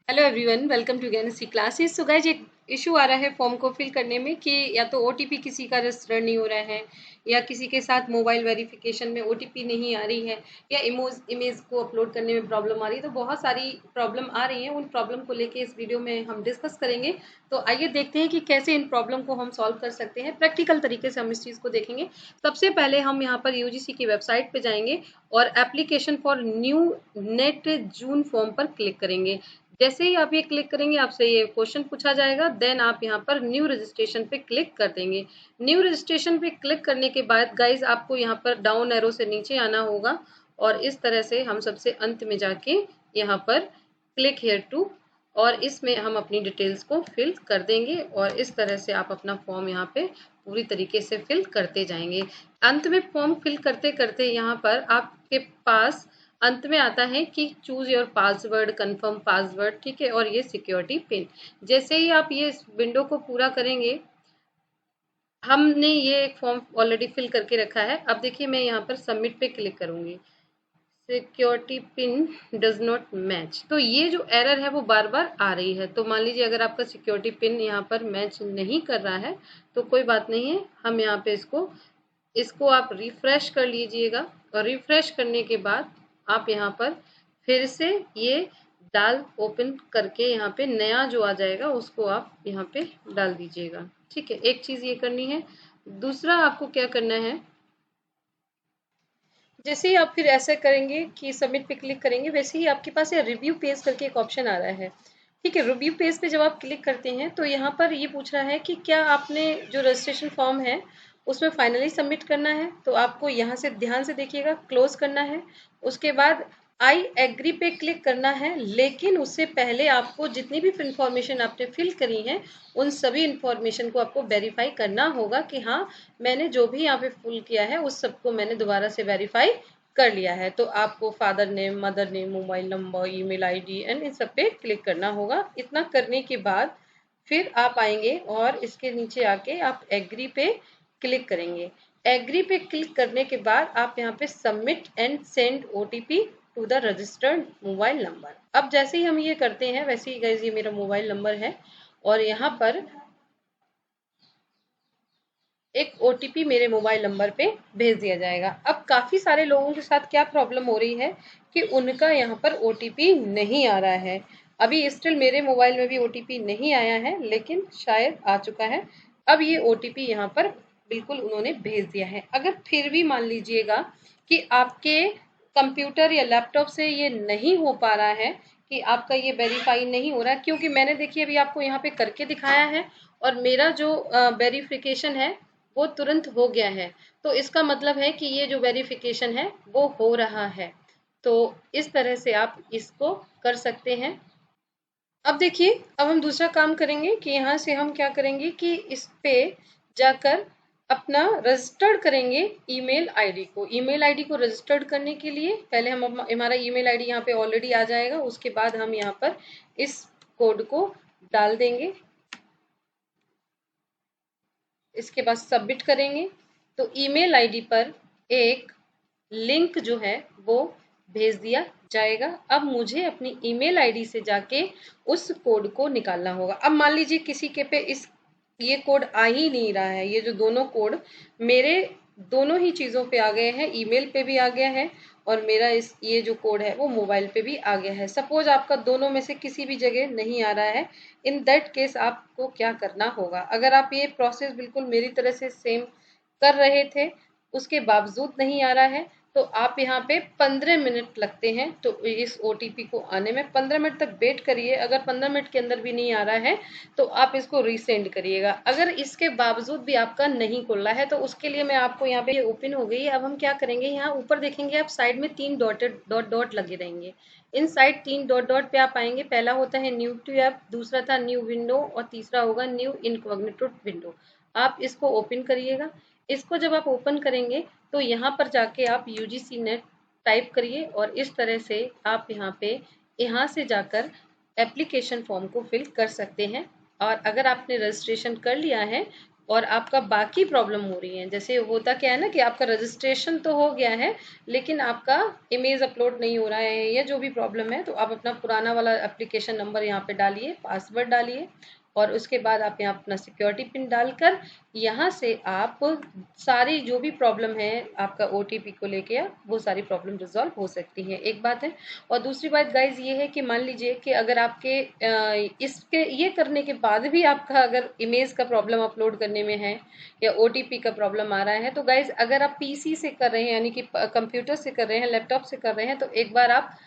Hello everyone, welcome to Genesis classes. So guys, एक issue आ रहा है फॉर्म को फिल करने में कि या तो ओटीपी किसी का रजिस्टर नहीं हो रहा है, या किसी के साथ मोबाइल वेरिफिकेशन में ओटीपी नहीं आ रही है, या इमेज को अपलोड करने में प्रॉब्लम आ रही है। तो बहुत सारी प्रॉब्लम आ रही हैं। उन प्रॉब्लम को लेके इस वीडियो में हम डिस्कस करेंगे। तो आइए देखते हैं कि कैसे इन प्रॉब्लम को हम सॉल्व कर सकते हैं। प्रैक्टिकल तरीके से हम इस चीज़ को देखेंगे। सबसे पहले हम यहाँ पर यूजीसी की वेबसाइट पे जाएंगे और application for new net June form पर क्लिक करेंगे। जैसे ही आप ये क्लिक करेंगे, आपसे ये क्वेश्चन पूछा जाएगा। देन आप यहाँ पर न्यू रजिस्ट्रेशन पे क्लिक कर देंगे। न्यू रजिस्ट्रेशन पे क्लिक करने के बाद गाइज आपको यहाँ पर डाउन एरो से नीचे आना होगा और इस तरह से हम सबसे अंत में जाके यहाँ पर क्लिक हेयर टू, और इसमें हम अपनी डिटेल्स को फिल कर देंगे और इस तरह से आप अपना फॉर्म यहाँ पे पूरी तरीके से फिल करते जाएंगे। अंत में फॉर्म फिल करते करते यहाँ पर आपके पास अंत में आता है कि choose your password, confirm password, ठीक है, और ये सिक्योरिटी पिन। जैसे ही आप ये विंडो को पूरा करेंगे, हमने ये एक फॉर्म ऑलरेडी फिल करके रखा है। अब देखिए, मैं यहाँ पर सबमिट पे क्लिक करूंगी। Security pin does not match, तो ये जो एरर है वो बार बार आ रही है। तो मान लीजिए अगर आपका सिक्योरिटी पिन यहाँ पर मैच नहीं कर रहा है तो कोई बात नहीं है, हम यहाँ पे इसको आप रिफ्रेश कर लीजिएगा। और रिफ्रेश करने के बाद आप यहाँ पर फिर से ये डाल ओपन करके यहाँ पे नया जो आ जाएगा उसको आप यहाँ पे डाल दीजिएगा। ठीक है, एक चीज ये करनी है। दूसरा आपको क्या करना है, जैसे ही आप फिर ऐसा करेंगे कि सबमिट पे क्लिक करेंगे, वैसे ही आपके पास ये रिव्यू पेज करके एक ऑप्शन आ रहा है। ठीक है, रिव्यू पेज पे जब आप क्लिक करते हैं तो यहाँ पर ये पूछ रहा है कि क्या आपने जो रजिस्ट्रेशन फॉर्म है उसमें फाइनली सबमिट करना है। तो आपको यहाँ से ध्यान से देखिएगा, क्लोज करना है। उसके बाद आई एग्री पे क्लिक करना है, लेकिन उससे पहले आपको जितनी भी इंफॉर्मेशन आपने फिल करी है उन सभी इंफॉर्मेशन को आपको वेरीफाई करना होगा कि हाँ, मैंने जो भी यहाँ पे फिल किया है उस सबको मैंने दोबारा से वेरीफाई कर लिया है। तो आपको father name, mother name, mobile number, email ID and in सब पे क्लिक करना होगा। इतना करने के बाद फिर आप आएंगे और इसके नीचे आके आप एग्री पे क्लिक करेंगे। एग्री पे क्लिक करने के बाद आप यहाँ पे submit and send OTP to the registered mobile number. अब जैसे ही हम ये करते हैं, वैसे ही गाइस ये मेरा मोबाइल नंबर है और यहाँ पर एक ओटीपी मेरे मोबाइल नंबर पे भेज दिया जाएगा। अब काफी सारे लोगों के साथ क्या प्रॉब्लम हो रही है कि उनका यहाँ पर ओटीपी नहीं आ रहा है। अभी स्टिल मेरे मोबाइल में भी ओटीपी नहीं आया है, लेकिन शायद आ चुका है। अब ये ओटीपी यहाँ पर बिल्कुल उन्होंने भेज दिया है। अगर फिर भी मान लीजिएगा कि आपके कंप्यूटर या लैपटॉप से ये नहीं हो पा रहा है, कि आपका ये वेरीफाई नहीं हो रहा है, क्योंकि मैंने देखिए अभी आपको यहाँ पे करके दिखाया है और मेरा जो वेरिफिकेशन है वो तुरंत हो गया है। तो इसका मतलब है कि ये जो वेरिफिकेशन है वो हो रहा है। तो इस तरह से आप इसको कर सकते हैं। अब देखिए, अब हम दूसरा काम करेंगे कि यहाँ से हम क्या करेंगे कि इस पे जाकर अपना रजिस्टर्ड करेंगे ईमेल आईडी को। ईमेल आईडी को रजिस्टर्ड करने के लिए पहले हमारा ईमेल आईडी यहाँ पे ऑलरेडी आ जाएगा। उसके बाद हम यहाँ पर इस कोड को डाल देंगे। इसके बाद सबमिट करेंगे तो ईमेल आईडी पर एक लिंक जो है वो भेज दिया जाएगा। अब मुझे अपनी ईमेल आईडी से जाके उस कोड को निकालना होगा। अब मान लीजिए किसी के पे ये कोड आ ही नहीं रहा है। ये जो दोनों कोड मेरे दोनों ही चीजों पे आ गए हैं, ईमेल पे भी आ गया है और मेरा ये जो कोड है वो मोबाइल पे भी आ गया है। सपोज आपका दोनों में से किसी भी जगह नहीं आ रहा है, इन दैट केस आपको क्या करना होगा। अगर आप ये प्रोसेस बिल्कुल मेरी तरह से सेम कर रहे थे, उसके बावजूद नहीं आ रहा है, तो आप यहाँ पे 15 मिनट लगते हैं तो इस ओटीपी को आने में। 15 मिनट तक वेट करिए। अगर 15 मिनट के अंदर भी नहीं आ रहा है तो आप इसको रीसेंड करिएगा। अगर इसके बावजूद भी आपका नहीं खुल रहा है तो उसके लिए मैं आपको यहाँ पे ओपन हो गई। अब हम क्या करेंगे, यहाँ ऊपर देखेंगे आप साइड में 3 डॉट डॉट लगे रहेंगे। इन साइड 3 डॉट डॉट पे आप आएंगे। पहला होता है न्यू टू ऐप, दूसरा था न्यू विंडो और तीसरा होगा न्यू इनकॉग्निटो विंडो। आप इसको ओपन करिएगा। इसको जब आप ओपन करेंगे तो यहाँ पर जाके आप यूजीसी नेट टाइप करिए और इस तरह से आप यहाँ से जाकर एप्लीकेशन फॉर्म को फिल कर सकते हैं। और अगर आपने रजिस्ट्रेशन कर लिया है और आपका बाकी प्रॉब्लम हो रही है। जैसे होता क्या है ना कि आपका रजिस्ट्रेशन तो हो गया है, लेकिन आपका इमेज अपलोड नहीं हो रहा है या जो भी प्रॉब्लम है, तो आप अपना पुराना वाला एप्लीकेशन नंबर यहाँ पे डालिए, पासवर्ड डालिए, और उसके बाद आप यहाँ अपना सिक्योरिटी पिन डालकर यहाँ से आप सारी जो भी प्रॉब्लम है आपका ओटीपी को लेके, वो सारी प्रॉब्लम रिजॉल्व हो सकती है। एक बात है। और दूसरी बात गाइज ये है कि मान लीजिए कि अगर आपके इसके ये करने के बाद भी आपका अगर इमेज का प्रॉब्लम अपलोड करने में है या ओटीपी का प्रॉब्लम आ रहा है, तो गाइज अगर आप पीसी से कर रहे हैं, यानी कि कंप्यूटर से कर रहे हैं, लैपटॉप से कर रहे हैं, तो एक बार आप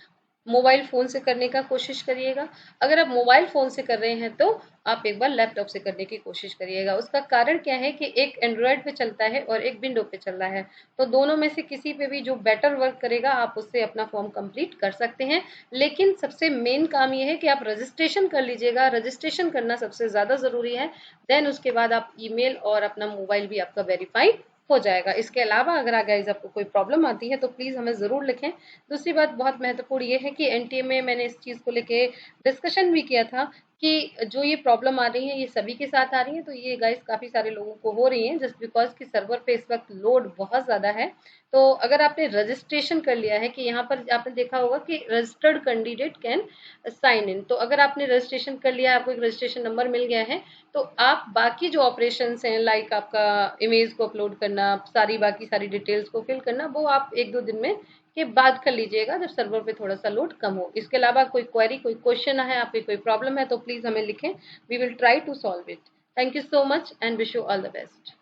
मोबाइल फ़ोन से करने का कोशिश करिएगा। अगर आप मोबाइल फ़ोन से कर रहे हैं तो आप एक बार लैपटॉप से करने की कोशिश करिएगा। उसका कारण क्या है कि एक एंड्रॉयड पे चलता है और एक विंडो पे चल रहा है, तो दोनों में से किसी पे भी जो बेटर वर्क करेगा आप उससे अपना फॉर्म कंप्लीट कर सकते हैं। लेकिन सबसे मेन काम ये है कि आप रजिस्ट्रेशन कर लीजिएगा, रजिस्ट्रेशन करना सबसे ज़्यादा ज़रूरी है। देन उसके बाद आप ईमेल और अपना मोबाइल भी आपका वेरीफाइड हो जाएगा। इसके अलावा अगर गाइज आपको कोई प्रॉब्लम आती है तो प्लीज़ हमें ज़रूर लिखें। दूसरी बात बहुत महत्वपूर्ण ये है कि एनटीए में मैंने इस चीज़ को लेके डिस्कशन भी किया था कि जो ये प्रॉब्लम आ रही है ये सभी के साथ आ रही है, तो ये गाइस काफ़ी सारे लोगों को हो रही है, जस्ट बिकॉज कि सर्वर पे इस वक्त लोड बहुत ज़्यादा है। तो अगर आपने रजिस्ट्रेशन कर लिया है कि यहाँ पर आपने देखा होगा कि registered candidate can sign in, तो अगर आपने रजिस्ट्रेशन कर लिया, आपको एक रजिस्ट्रेशन नंबर मिल गया है, तो आप बाकी जो ऑपरेशंस हैं लाइक आपका इमेज को अपलोड करना, सारी बाकी सारी डिटेल्स को फिल करना, वो आप 1-2 दिन में के बाद कर लीजिएगा जब सर्वर पे थोड़ा सा लोड कम हो। इसके अलावा कोई क्वेरी, कोई क्वेश्चन है, आपकी कोई प्रॉब्लम है, तो प्लीज़ हमें लिखें, we will try to solve it. Thank you so much and wish you all the best.